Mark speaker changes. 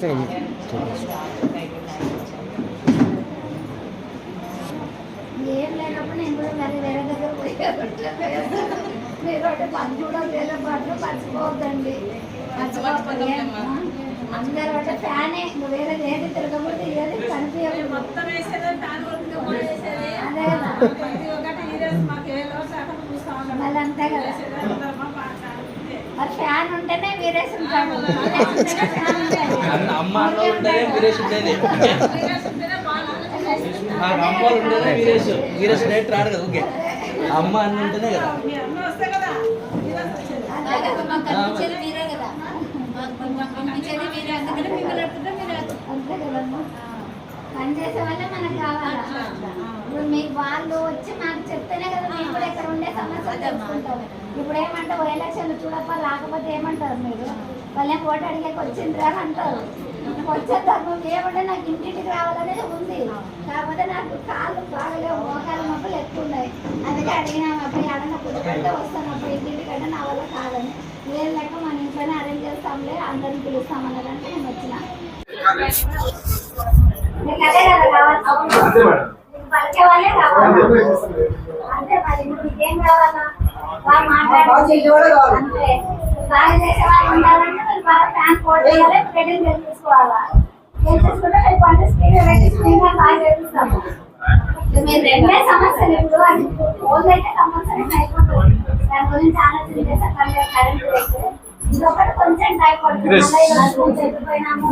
Speaker 1: ఏం లేనప్పుడు నేను కూడా మరి వేరే దగ్గర మీరు ఒకటి పని కూడా వేరే పాటలు మర్చిపోవద్దండి. అందరూ అంటే ఫ్యానే వేరే ఏది తిరగబోతే ఏది కనిపించదు. అదే కదా మళ్ళీ అంతే కదా. మరి ఫ్యాన్ ఉంటేనే వీరేసి ఉంటాడు.
Speaker 2: అమ్మ ఉంటేనే వీరేసి ఉండేది. అమ్మ ఉంటేనే వీరేసి వీరేసి డైరెక్ట్ రాడు కదా. ఓకే అమ్మ అన్న ఉంటేనే కదా.
Speaker 1: పని చేసే వాళ్ళే మనకు కావాలా. ఇప్పుడు మీకు వాళ్ళు వచ్చి మాకు చెప్తేనే కదా మేము కూడా ఇక్కడ ఉండే సమస్య తెలుసుకుంటాం. ఇప్పుడు ఏమంటే ఎలక్షన్లు చూడప్ప రాకపోతే ఏమంటారు మీరు? వాళ్ళే ఓటు అడిగేకి వచ్చిండ్రు అని అంటారు. వచ్చేద్దాము ఏమంటే నాకు ఇంటింటికి రావాలనేది ఉంది. కాకపోతే నాకు కాళ్ళు బాగలేవు, మోకాలు నొప్పులు ఎక్కువ ఉన్నాయి. అందుకే అడిగినాము అబ్బాయి అడగ పుట్టుకుంటే వస్తాను అబ్బాయి ఇంటింటికంటే నా వల్ల కాదని. లేదు లేక మన ఇంట్లోనే అరేంజ్ చేస్తాంలే అందరిని పిలుస్తామన్నదంటే నేను వచ్చిన. అదే కదా కావాలి, పలికే వాళ్ళే కావాలి. అంతే మరి మీకేం కావాలా? బాగా మాట్లాడాలి అంతే. బాగా చేసే వాళ్ళు ఉండాలంటే మీరు బాగా ఫ్యాన్ కోట్ చేయాలి, ప్రెడింగ్ తెలుసుకోవాలా. తెలుసుకుంటే మీరు పంట స్పీడ్ స్పీడ్గా బాగా చేపిస్తాము. మీరు రెండే సమస్యలు ఇప్పుడు అది రోజు అయితే కంపల్సరీ అయిపోతుంది. దాని గురించి ఆలోచన చేసే కరెంట్ అయితే ఇంకొకటి కొంచెం టైం పడుతుంది. మళ్ళీ చెప్పిపోయినాము.